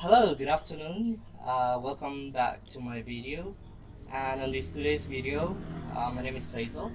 Hello, good afternoon. Welcome back to my video. And on today's video, my name is Faisal,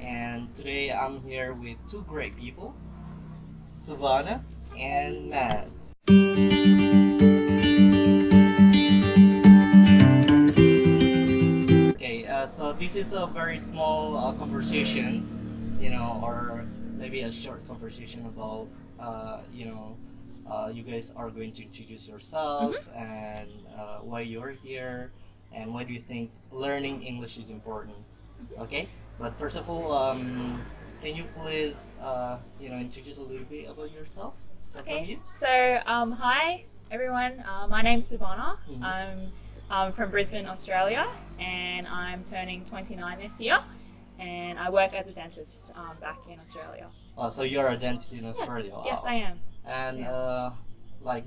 and today I'm here with two great people, Suvarna and Matt. Okay, so this is a very small conversation, or maybe a short conversation about, you guys are going to introduce yourself and why you're here and why do you think learning English is important. Okay, but first of all, can you please, introduce a little bit about yourself? Start from you. So hi everyone. My name's Suvarna. Mhm. I'm from Brisbane, Australia, and I'm turning 29 this year. And I work as a dentist back in Australia. So you're a dentist in Australia. Yes, Wow. I am. And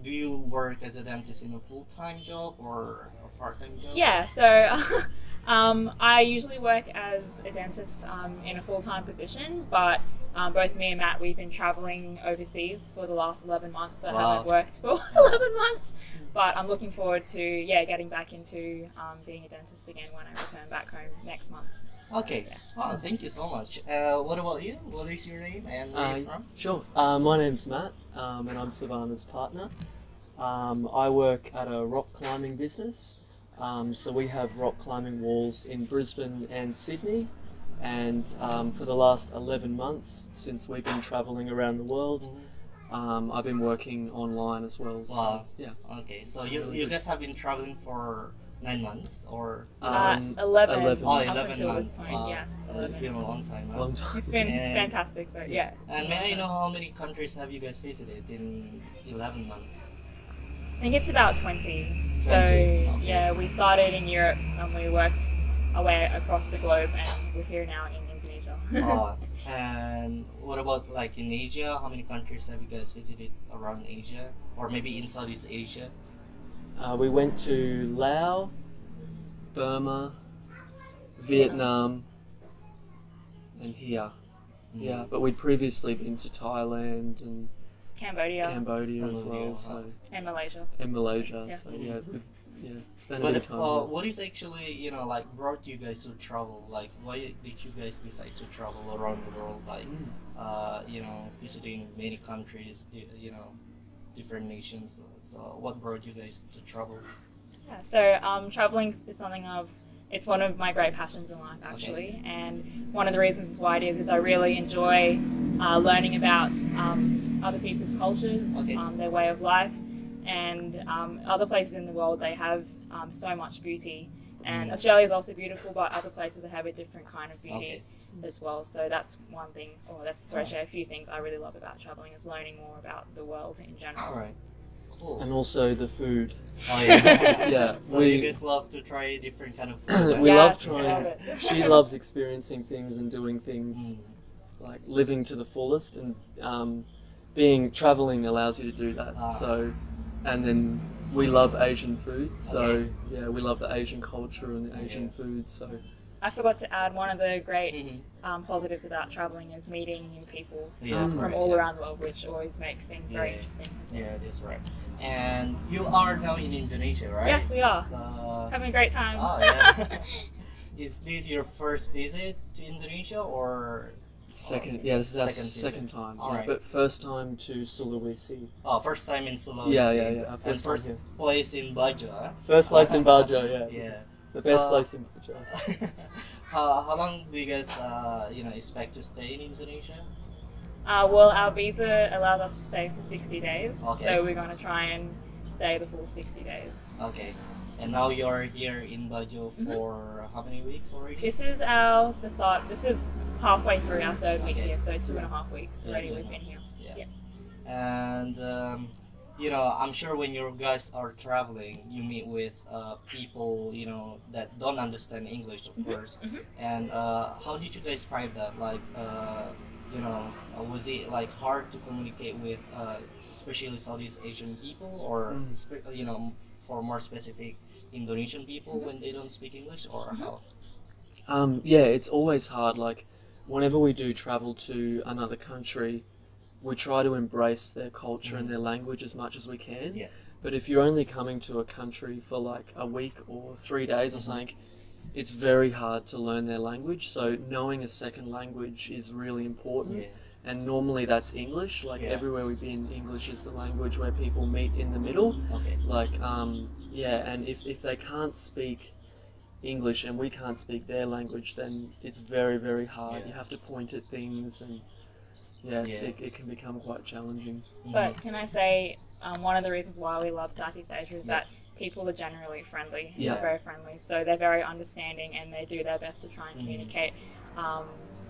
do you work as a dentist in a full-time job or a part-time job? Yeah, so I usually work as a dentist in a full-time position, but both me and Matt, we've been traveling overseas for the last 11 months, so I Wow. haven't worked for 11 months, but I'm looking forward to getting back into being a dentist again when I return back home next month. Okay. Yeah. Wow, thank you so much. What about you? What is your name and where are you from? Sure. My name's Matt, and I'm Savannah's partner. I work at a rock climbing business. So we have rock climbing walls in Brisbane and Sydney. And for the last 11 months, since we've been travelling around the world, I've been working online as well. So, Wow. yeah. Okay, so you guys have been traveling for 9 months or 11. 11. Oh, Up 11 until months. this point, yes. It's 11. been a long time. Huh? Long time. It's been And- fantastic, but yeah. And may I know how many countries have you guys visited in 11 months? I think it's about 20. So, 20, okay. yeah, we started in Europe and we worked our way across the globe, and we're here now in Indonesia. And what about like in Asia? How many countries have you guys visited around Asia or maybe in Southeast Asia? We went to Laos, Burma, Vietnam, and here. Yeah, but we'd previously been to Thailand and Cambodia Cambodia as Cambodia, well, so and Malaysia. and Malaysia. Yeah. So yeah, we've spent a But bit of time there. what is actually brought you guys to travel? Like why did you guys decide to travel around the world? Like visiting many countries, different nations. So what brought you guys to travel? Yeah, so traveling is something it's one of my great passions in life, actually. And one of the reasons why it is I really enjoy learning about other people's cultures, Okay. their way of life, and other places in the world. They have so much beauty. And Australia is also beautiful, but other places they have a different kind of beauty as well. So that's one thing, a few things I really love about traveling is learning more about the world in general. All right. Cool. And also the food. Oh yeah. Yeah, So you guys love to try different kind of food. we right? love Yes, I trying. love it. She loves experiencing things and doing things, Mm. like living to the fullest, and traveling allows you to do that. Ah. So, and then we love Asian food. So Okay. yeah, we love the Asian culture and the Asian Yeah. food. So I forgot to add one of the great Mhm. positives about traveling is meeting new people Yeah, from correct, all yeah. around the world, which always makes things very Yeah. interesting as well. Yeah, that's right. And you are now in Indonesia, right? Yes, we are. So, Having a great time. oh yeah. Is this your first visit to Indonesia or second, yeah, this is our Second visit. second time. All Yeah, right. but first time to Sulawesi. first time in Sulawesi? Yeah. Our And first time first here. place in Bajo, huh? First place in Bajo. Yeah, Yeah. this is the best So- place in Bajo. how long do you guys expect to stay in Indonesia? Well, our visa allows us to stay for 60 days, Okay. so we're going to try and stay the full 60 days. Okay. And now you're here in Bajo for how many weeks already? This is this is halfway through our third week Okay. here, so 2.5 weeks Yeah, already 2.5 we've been here. weeks, yeah. Yeah. And I'm sure when you guys are traveling, you meet with people that don't understand English, of course. And how did you guys find that? Like, was it like hard to communicate with, especially Southeast Asian people, or for more specific Indonesian people when they don't speak English, or how? Yeah, it's always hard. Like, whenever we do travel to another country, we try to embrace their culture and their language as much as we can. Yeah. But if you're only coming to a country for like a week or 3 days or something, it's very hard to learn their language. So knowing a second language is really important. Yeah. And normally that's English. Like Yeah. everywhere we've been, English is the language where people meet in the middle. Okay. Like, and if they can't speak English and we can't speak their language, then it's very, very hard. Yeah. You have to point at things, and it can become quite challenging. But can I say, one of the reasons why we love Southeast Asia is Yeah. that people are generally friendly. Yeah. They're very friendly. So they're very understanding and they do their best to try and communicate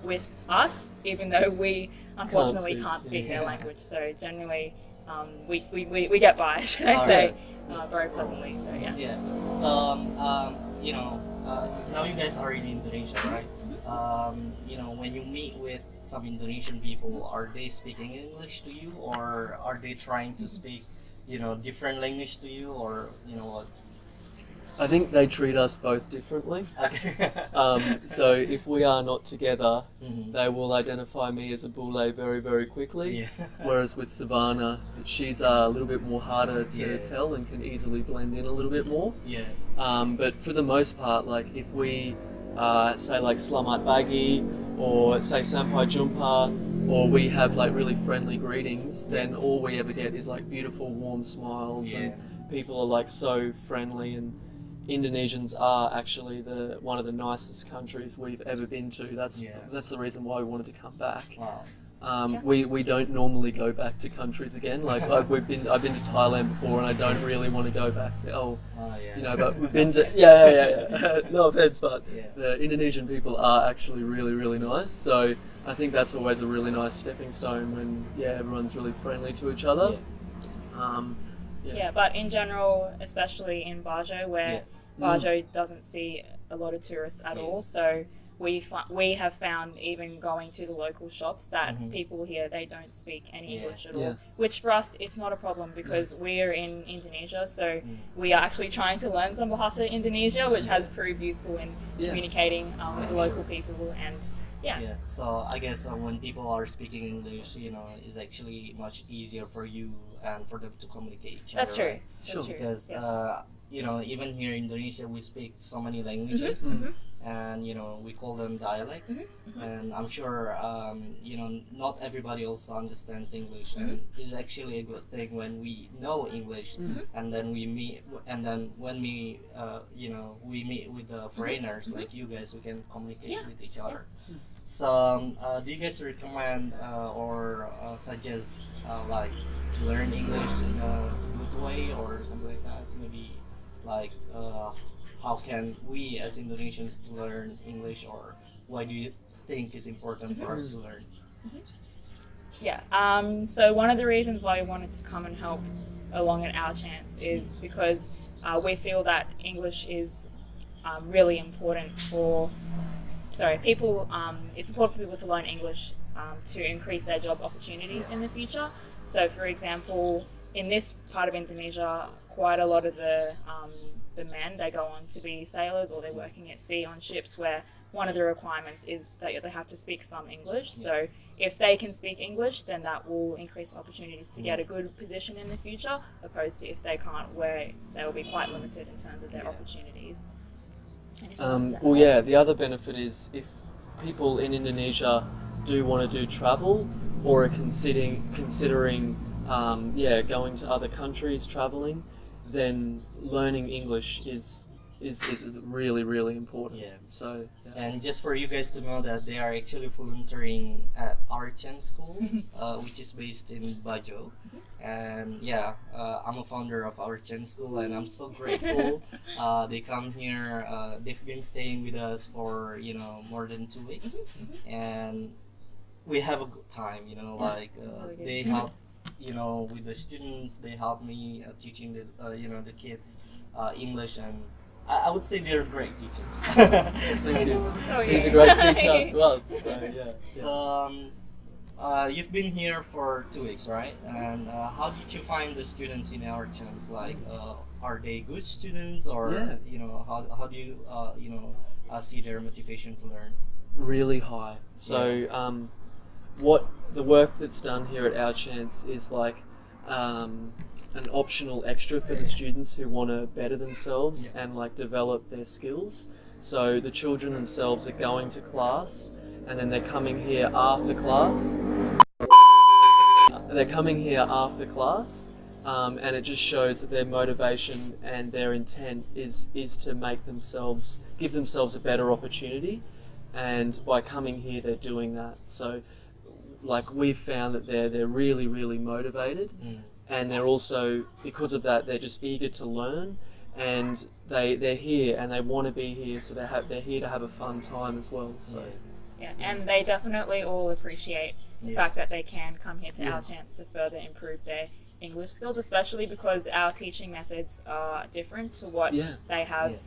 with us, even though we unfortunately can't speak their language. So generally, we get by, should I say, very pleasantly. So yeah. Yeah. So now you guys are in Indonesia, right? When you meet with some Indonesian people, are they speaking English to you, or are they trying to speak, different language to you, or what? I think they treat us both differently. Okay. So if we are not together, Mhm. they will identify me as a bule very, very quickly. Yeah. Whereas with Suvarna, she's a little bit more harder to Yeah. tell and can easily blend in a little bit more. Yeah. But for the most part, like if we say like Selamat Pagi or say Sampai Jumpa, or we have like really friendly greetings, then all we ever get is like beautiful warm smiles, and people are like so friendly. And Indonesians are actually one of the nicest countries we've ever been to. That's the reason why we wanted to come back. Wow. We don't normally go back to countries again. Like I've been to Thailand before, and I don't really want to go back. But we've been to no offense, but the Indonesian people are actually really, really nice. So I think that's always a really nice stepping stone when everyone's really friendly to each other. But in general, especially in Bajo, where Bajo doesn't see a lot of tourists at all, so we have found, even going to the local shops, that people here, they don't speak any English at all, which for us it's not a problem because we're in Indonesia, so we are actually trying to learn some Bahasa Indonesia, which has proved useful in communicating with local people. And so I guess when people are speaking English, it's actually much easier for you and for them to communicate each that's other. true. Right? That's true. Because even here in Indonesia, we speak so many languages, and we call them dialects. And I'm sure not everybody also understands English, and it's actually a good thing when we know English, and then we meet, and then when we meet with the foreigners like you guys, we can communicate with each other. So, do you guys recommend or suggest like to learn English in a good way or something like that? Maybe like how can we as Indonesians to learn English, or why do you think it's important for us to learn? So one of the reasons why we wanted to come and help along at Our Chance is because we feel that English is really important for people. It's important for people to learn English to increase their job opportunities in the future. So, for example, in this part of Indonesia, quite a lot of the men, they go on to be sailors, or they're working at sea on ships, where one of the requirements is that they have to speak some English. So if they can speak English, then that will increase opportunities to get a good position in the future, opposed to if they can't, where they will be quite limited in terms of their opportunities. The other benefit is if people in Indonesia do want to do travel, or are considering going to other countries, traveling, then learning English is really, really important. So and just for you guys to know that they are actually volunteering at Our Chance School, which is based in Bajo. And I'm a founder of Our Chance School, and I'm so grateful. They come here. They've been staying with us for more than 2 weeks, and we have a good time. They help with the students. They help me teaching this the kids English, and I would say they're great teachers. Thank you. He's a great teacher to us. So you've been here for 2 weeks, right? And how did you find the students in Our Chance? Like, are they good students, or how do you see their motivation to learn? Really high. So what the work that's done here at Our Chance is like an optional extra for the students who want to better themselves and like develop their skills. So the children themselves are going to class, and then they're coming here after class. And it just shows that their motivation and their intent is to give themselves a better opportunity, and by coming here they're doing that. So like we've found that they're really, really motivated, and they're also, because of that, they're just eager to learn, and they're here and they want to be here, so they're here to have a fun time as well. So yeah, and they definitely all appreciate the fact that they can come here to our chance to further improve their English skills, especially because our teaching methods are different to what they have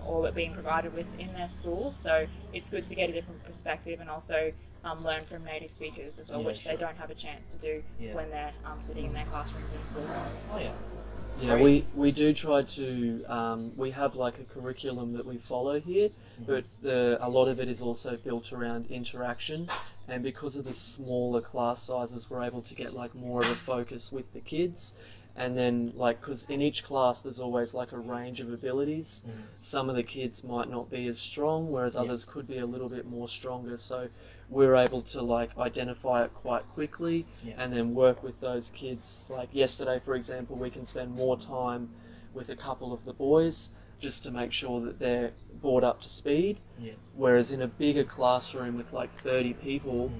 or being provided with in their schools. So it's good to get a different perspective and also learn from native speakers as well, which they don't have a chance to do when they're sitting in their classrooms in school. Oh yeah. Yeah, we do try to, we have like a curriculum that we follow here, but a lot of it is also built around interaction, and because of the smaller class sizes, we're able to get like more of a focus with the kids, and then like, because in each class there's always like a range of abilities. Some of the kids might not be as strong, whereas others could be a little bit more stronger, so we're able to like identify it quite quickly and then work with those kids. Like yesterday, for example, we can spend more time with a couple of the boys just to make sure that they're brought up to speed. Whereas in a bigger classroom with like 30 people,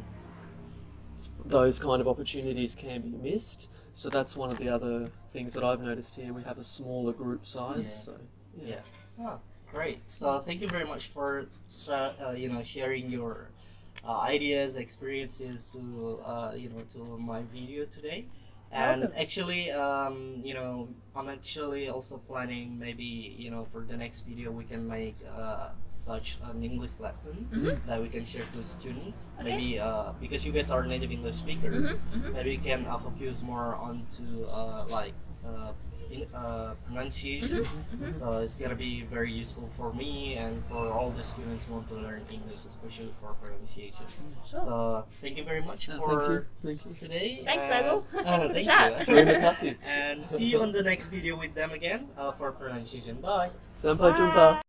those kind of opportunities can be missed. So that's one of the other things that I've noticed here. We have a smaller group size. So Oh, great. So thank you very much for sharing your ideas, experiences to to my video today. And actually, I'm actually also planning maybe for the next video we can make such an English lesson that we can share to students. Maybe because you guys are native English speakers, maybe we can focus more onto pronunciation. So it's gonna be very useful for me and for all the students who want to learn English, especially for pronunciation. So thank you very much for thank you. today. Thanks, Faisal. Thank chat. Terima kasih. and see you on the next video with them again for pronunciation. Bye. Sampai jumpa.